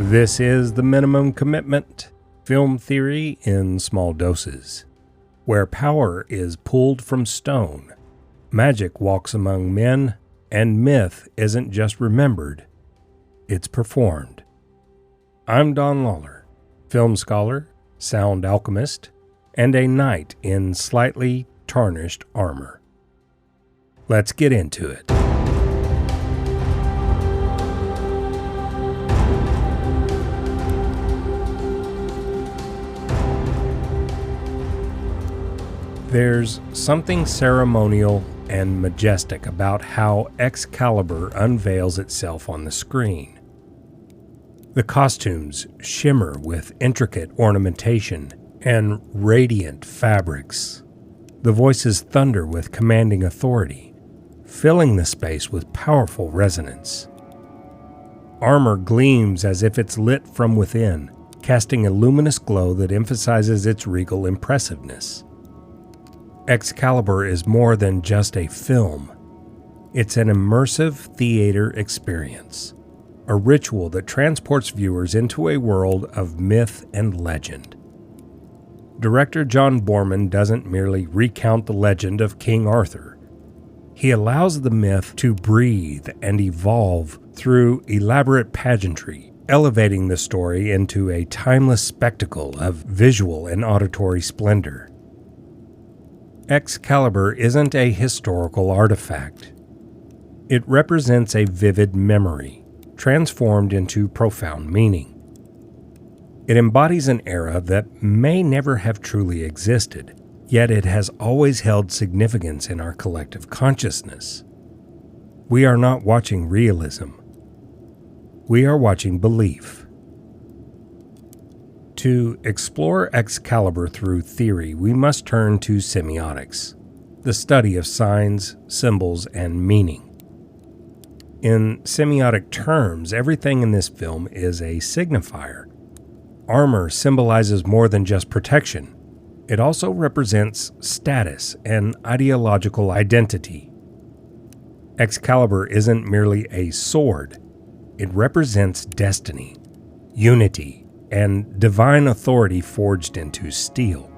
This is the Minimum Commitment, film theory in small doses, where power is pulled from stone, magic walks among men, and myth isn't just remembered, it's performed. I'm Don Lawler, film scholar, sound alchemist, and a knight in slightly tarnished armor. Let's get into it. There's something ceremonial and majestic about how Excalibur unveils itself on the screen. The costumes shimmer with intricate ornamentation and radiant fabrics. The voices thunder with commanding authority, filling the space with powerful resonance. Armor gleams as if it's lit from within, casting a luminous glow that emphasizes its regal impressiveness. Excalibur is more than just a film. It's an immersive theater experience, a ritual that transports viewers into a world of myth and legend. Director John Boorman doesn't merely recount the legend of King Arthur. He allows the myth to breathe and evolve through elaborate pageantry, elevating the story into a timeless spectacle of visual and auditory splendor. Excalibur isn't a historical artifact. It represents a vivid memory, transformed into profound meaning. It embodies an era that may never have truly existed, yet it has always held significance in our collective consciousness. We are not watching realism. We are watching belief. To explore Excalibur through theory, we must turn to semiotics, the study of signs, symbols, and meaning. In semiotic terms, everything in this film is a signifier. Armor symbolizes more than just protection. It also represents status and ideological identity. Excalibur isn't merely a sword. It represents destiny, unity, and divine authority forged into steel.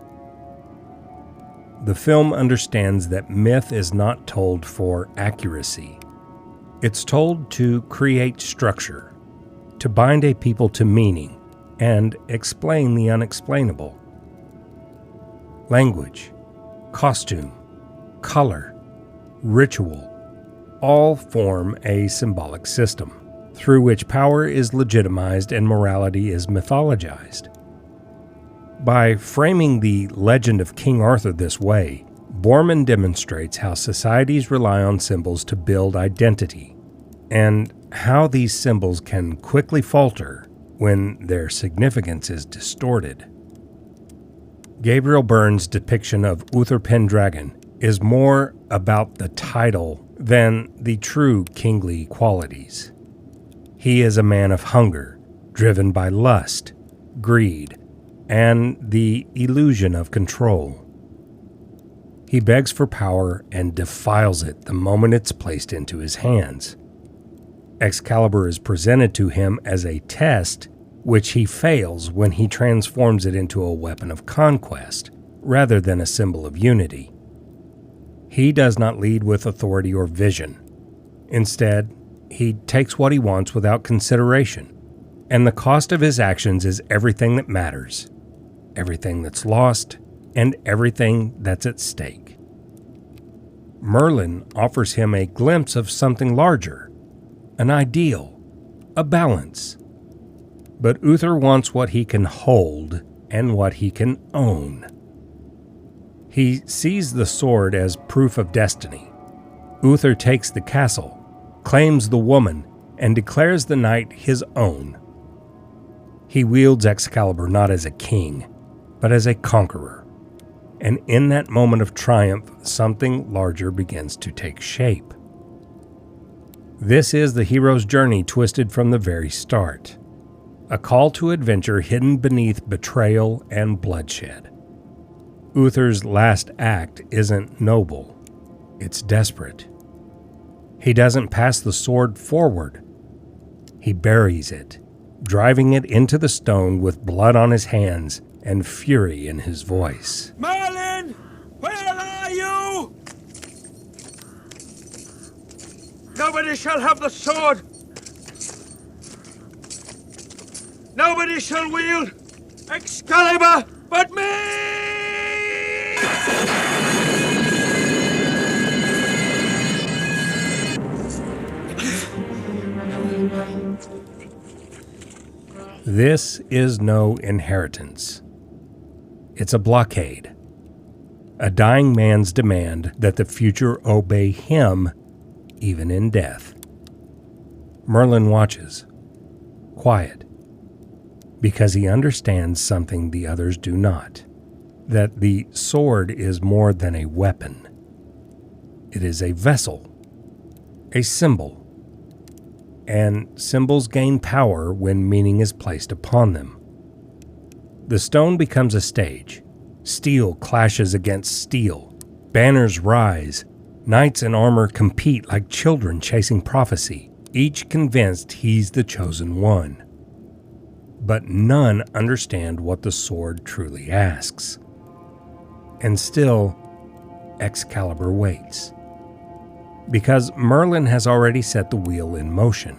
The film understands that myth is not told for accuracy. It's told to create structure, to bind a people to meaning, and explain the unexplainable. Language, costume, color, ritual, all form a symbolic system through which power is legitimized and morality is mythologized. By framing the legend of King Arthur this way, Boorman demonstrates how societies rely on symbols to build identity, and how these symbols can quickly falter when their significance is distorted. Gabriel Byrne's depiction of Uther Pendragon is more about the title than the true kingly qualities. He is a man of hunger, driven by lust, greed, and the illusion of control. He begs for power and defiles it the moment it's placed into his hands. Excalibur is presented to him as a test, which he fails when he transforms it into a weapon of conquest, rather than a symbol of unity. He does not lead with authority or vision. Instead, he takes what he wants without consideration, and the cost of his actions is everything that matters, everything that's lost, and everything that's at stake. Merlin offers him a glimpse of something larger, an ideal, a balance. But Uther wants what he can hold and what he can own. He sees the sword as proof of destiny. Uther takes the castle, claims the woman, and declares the knight his own. He wields Excalibur not as a king, but as a conqueror. And in that moment of triumph, something larger begins to take shape. This is the hero's journey twisted from the very start. A call to adventure hidden beneath betrayal and bloodshed. Uther's last act isn't noble, it's desperate. He doesn't pass the sword forward. He buries it, driving it into the stone with blood on his hands and fury in his voice. Merlin, where are you? Nobody shall have the sword. Nobody shall wield Excalibur but me! This is no inheritance. It's a blockade. A dying man's demand that the future obey him, even in death. Merlin watches, quiet, because he understands something the others do not, that the sword is more than a weapon. It is a vessel, a symbol, and symbols gain power when meaning is placed upon them. The stone becomes a stage. Steel clashes against steel. Banners rise. Knights in armor compete like children chasing prophecy, each convinced he's the chosen one. But none understand what the sword truly asks. And still, Excalibur waits. Because Merlin has already set the wheel in motion.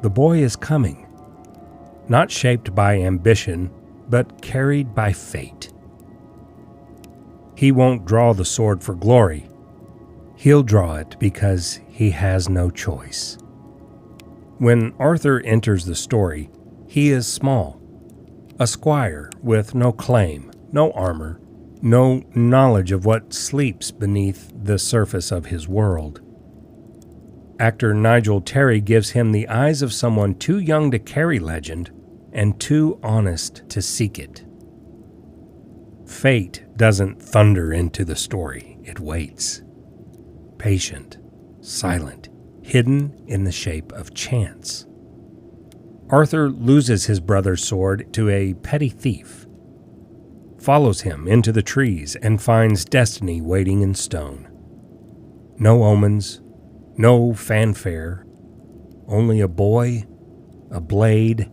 The boy is coming, not shaped by ambition, but carried by fate. He won't draw the sword for glory. He'll draw it because he has no choice. When Arthur enters the story, he is small, a squire with no claim, no armor, no knowledge of what sleeps beneath the surface of his world. Actor Nigel Terry gives him the eyes of someone too young to carry legend and too honest to seek it. Fate doesn't thunder into the story, it waits. Patient, silent, hidden in the shape of chance. Arthur loses his brother's sword to a petty thief, follows him into the trees, and finds destiny waiting in stone. No omens, no fanfare, only a boy, a blade,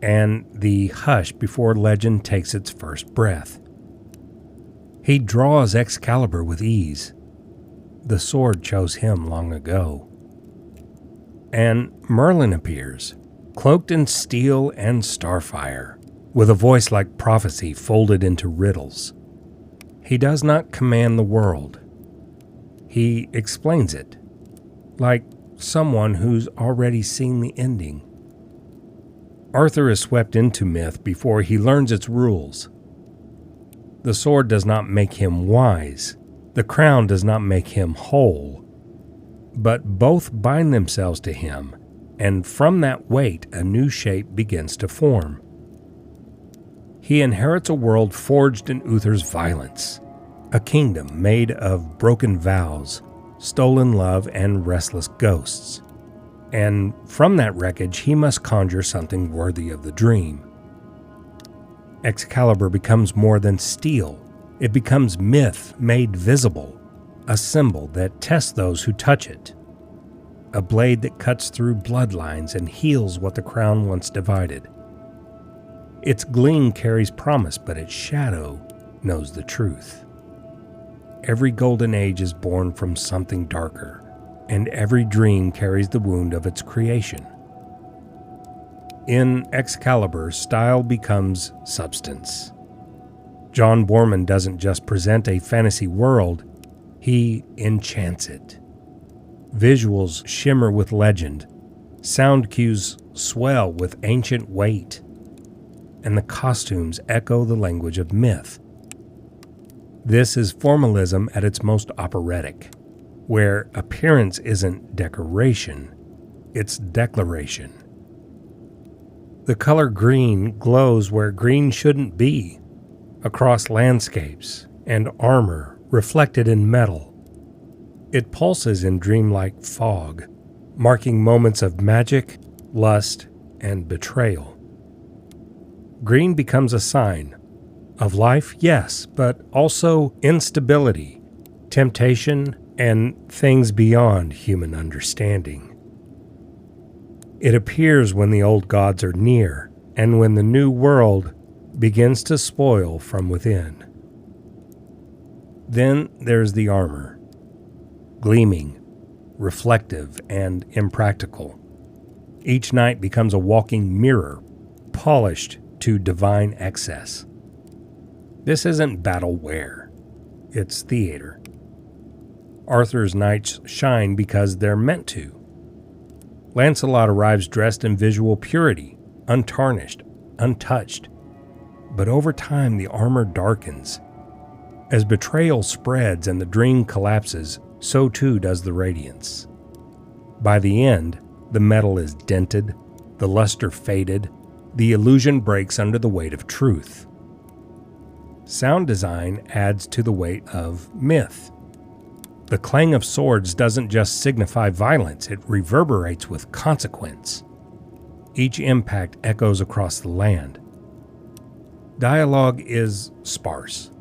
and the hush before legend takes its first breath. He draws Excalibur with ease. The sword chose him long ago. And Merlin appears, cloaked in steel and starfire, with a voice like prophecy folded into riddles. He does not command the world. He explains it, like someone who's already seen the ending. Arthur is swept into myth before he learns its rules. The sword does not make him wise. The crown does not make him whole. But both bind themselves to him, and from that weight a new shape begins to form. He inherits a world forged in Uther's violence, a kingdom made of broken vows, stolen love, and restless ghosts. And from that wreckage he must conjure something worthy of the dream. Excalibur becomes more than steel. It becomes myth made visible, a symbol that tests those who touch it, a blade that cuts through bloodlines and heals what the crown once divided. Its gleam carries promise, but its shadow knows the truth. Every golden age is born from something darker, and every dream carries the wound of its creation. In Excalibur, style becomes substance. John Boorman doesn't just present a fantasy world, he enchants it. Visuals shimmer with legend, sound cues swell with ancient weight, and the costumes echo the language of myth. This is formalism at its most operatic, where appearance isn't decoration, it's declaration. The color green glows where green shouldn't be, across landscapes and armor reflected in metal. It pulses in dreamlike fog, marking moments of magic, lust, and betrayal. Green becomes a sign of life, yes, but also instability, temptation, and things beyond human understanding. It appears when the old gods are near, and when the new world begins to spoil from within. Then there's the armor, gleaming, reflective, and impractical. Each knight becomes a walking mirror, polished to divine excess. This isn't battle wear, it's theater. Arthur's knights shine because they're meant to. Lancelot arrives dressed in visual purity, untarnished, untouched. But over time, the armor darkens. As betrayal spreads and the dream collapses, so too does the radiance. By the end, the metal is dented, the luster faded, the illusion breaks under the weight of truth. Sound design adds to the weight of myth. The clang of swords doesn't just signify violence, it reverberates with consequence. Each impact echoes across the land. Dialogue is sparse,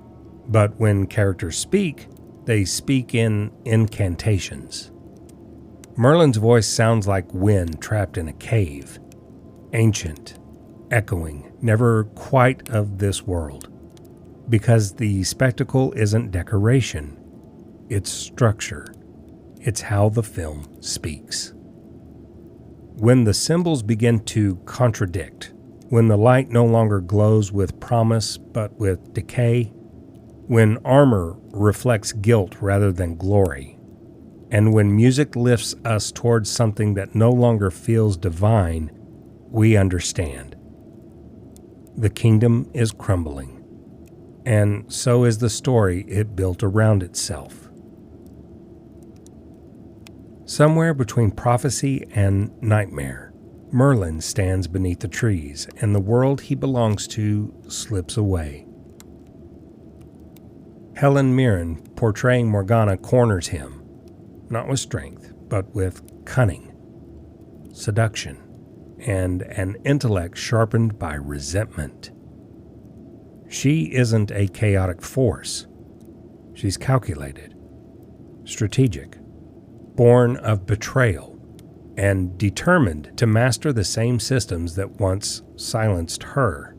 but when characters speak, they speak in incantations. Merlin's voice sounds like wind trapped in a cave, ancient, echoing, never quite of this world, because the spectacle isn't decoration. It's structure. It's how the film speaks. When the symbols begin to contradict, when the light no longer glows with promise but with decay, when armor reflects guilt rather than glory, and when music lifts us towards something that no longer feels divine, we understand. The kingdom is crumbling, and so is the story it built around itself. Somewhere between prophecy and nightmare, Merlin stands beneath the trees, and the world he belongs to slips away. Helen Mirren, portraying Morgana, corners him, not with strength, but with cunning, seduction, and an intellect sharpened by resentment. She isn't a chaotic force. She's calculated, strategic, born of betrayal, and determined to master the same systems that once silenced her.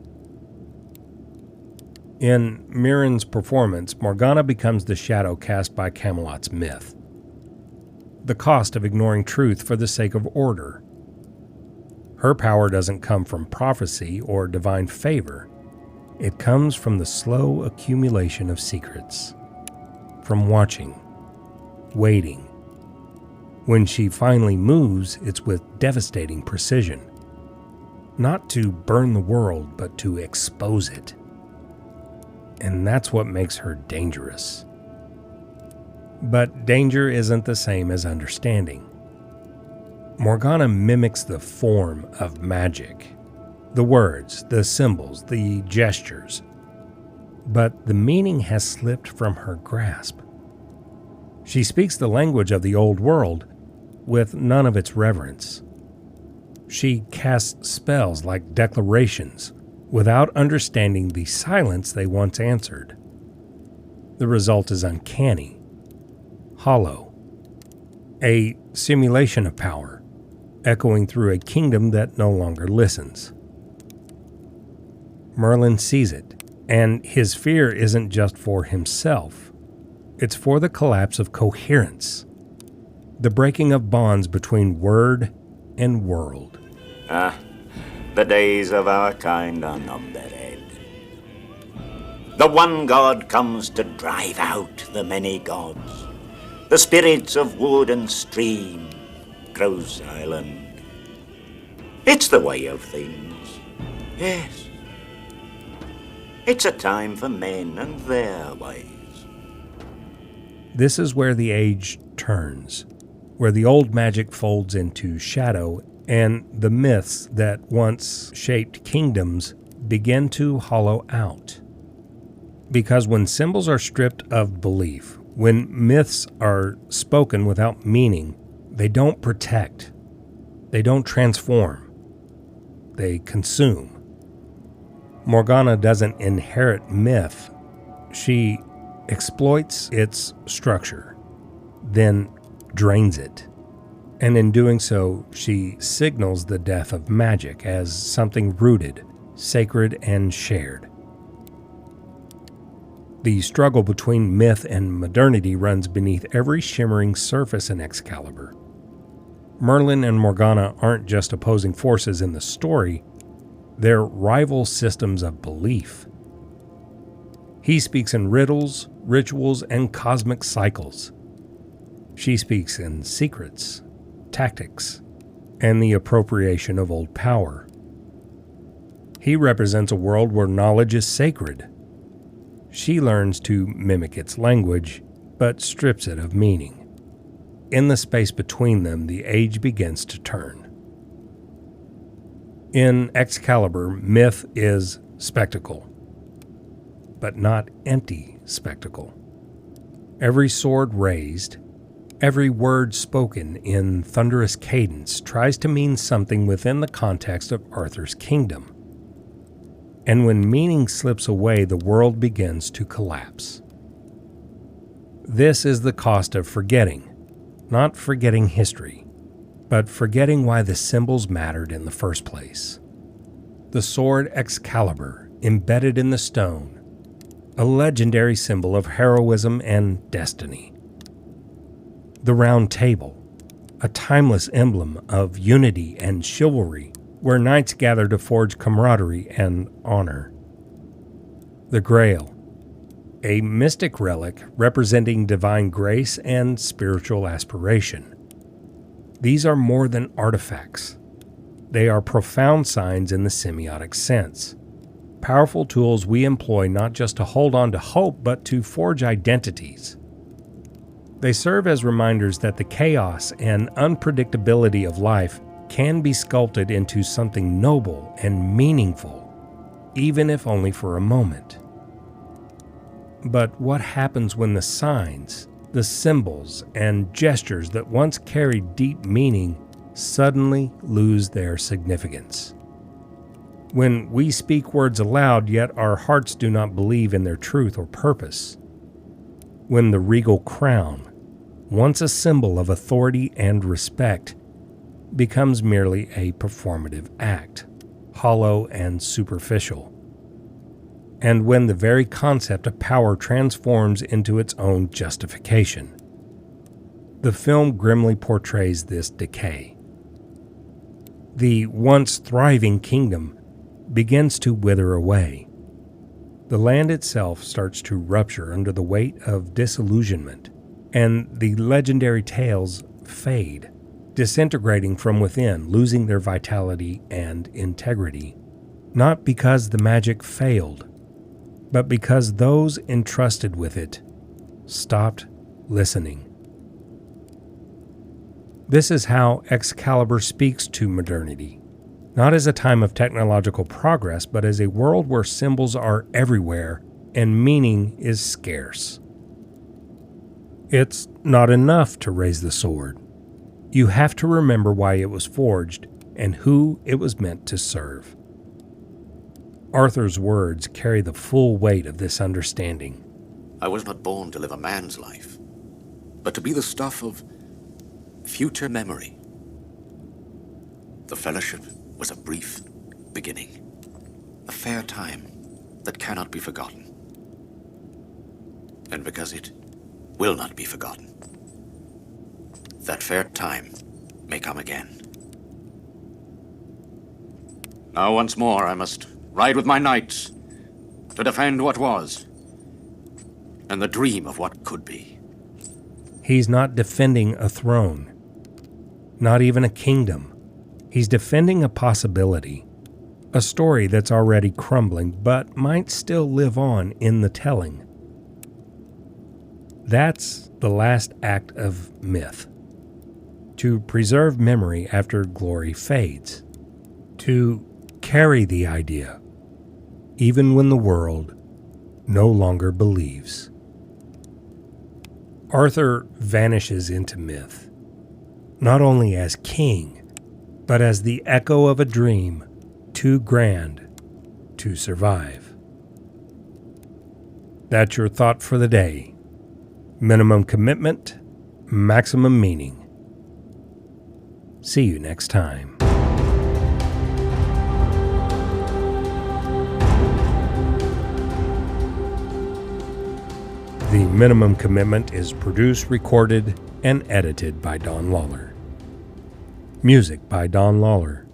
In Mirren's performance, Morgana becomes the shadow cast by Camelot's myth. The cost of ignoring truth for the sake of order. Her power doesn't come from prophecy or divine favor. It comes from the slow accumulation of secrets. From watching, waiting. When she finally moves, it's with devastating precision. Not to burn the world, but to expose it. And that's what makes her dangerous. But danger isn't the same as understanding. Morgana mimics the form of magic. The words, the symbols, the gestures. But the meaning has slipped from her grasp. She speaks the language of the old world, with none of its reverence. She casts spells like declarations, without understanding the silence they once answered. The result is uncanny, hollow, a simulation of power, echoing through a kingdom that no longer listens. Merlin sees it, and his fear isn't just for himself. It's for the collapse of coherence, the breaking of bonds between word and world. The days of our kind are numbered. The one god comes to drive out the many gods. The spirits of wood and stream grow silent. It's the way of things, yes. It's a time for men and their ways. This is where the age turns, where the old magic folds into shadow and the myths that once shaped kingdoms begin to hollow out. Because when symbols are stripped of belief, when myths are spoken without meaning, they don't protect, they don't transform, they consume. Morgana doesn't inherit myth, she exploits its structure, then drains it. And in doing so, she signals the death of magic as something rooted, sacred, and shared. The struggle between myth and modernity runs beneath every shimmering surface in Excalibur. Merlin and Morgana aren't just opposing forces in the story, they're rival systems of belief. He speaks in riddles, rituals, and cosmic cycles. She speaks in secrets, tactics, and the appropriation of old power. He represents a world where knowledge is sacred. She learns to mimic its language, but strips it of meaning. In the space between them, the age begins to turn. In Excalibur, myth is spectacle, but not empty spectacle. Every sword raised, every word spoken in thunderous cadence tries to mean something within the context of Arthur's kingdom. And when meaning slips away, the world begins to collapse. This is the cost of forgetting, not forgetting history, but forgetting why the symbols mattered in the first place. The sword Excalibur, embedded in the stone, a legendary symbol of heroism and destiny. The Round Table, a timeless emblem of unity and chivalry, where knights gather to forge camaraderie and honor. The Grail, a mystic relic representing divine grace and spiritual aspiration. These are more than artifacts. They are profound signs in the semiotic sense. Powerful tools we employ not just to hold on to hope, but to forge identities. They serve as reminders that the chaos and unpredictability of life can be sculpted into something noble and meaningful, even if only for a moment. But what happens when the signs, the symbols, and gestures that once carried deep meaning suddenly lose their significance? When we speak words aloud, yet our hearts do not believe in their truth or purpose? When the regal crown, once a symbol of authority and respect, becomes merely a performative act, hollow and superficial? And when the very concept of power transforms into its own justification? The film grimly portrays this decay. The once thriving kingdom begins to wither away. The land itself starts to rupture under the weight of disillusionment, and the legendary tales fade, disintegrating from within, losing their vitality and integrity, not because the magic failed, but because those entrusted with it stopped listening. This is how Excalibur speaks to modernity, not as a time of technological progress, but as a world where symbols are everywhere and meaning is scarce. It's not enough to raise the sword. You have to remember why it was forged and who it was meant to serve. Arthur's words carry the full weight of this understanding. I was not born to live a man's life, but to be the stuff of future memory. The fellowship was a brief beginning, a fair time that cannot be forgotten. And because it will not be forgotten, that fair time may come again. Now once more I must ride with my knights to defend what was and the dream of what could be. He's not defending a throne, not even a kingdom. He's defending a possibility, a story that's already crumbling but might still live on in the telling. That's the last act of myth. To preserve memory after glory fades. To carry the idea, even when the world no longer believes. Arthur vanishes into myth, not only as king, but as the echo of a dream too grand to survive. That's your thought for the day. Minimum commitment, maximum meaning. See you next time. The Minimum Commitment is produced, recorded, and edited by Don Lawler. Music by Don Lawler.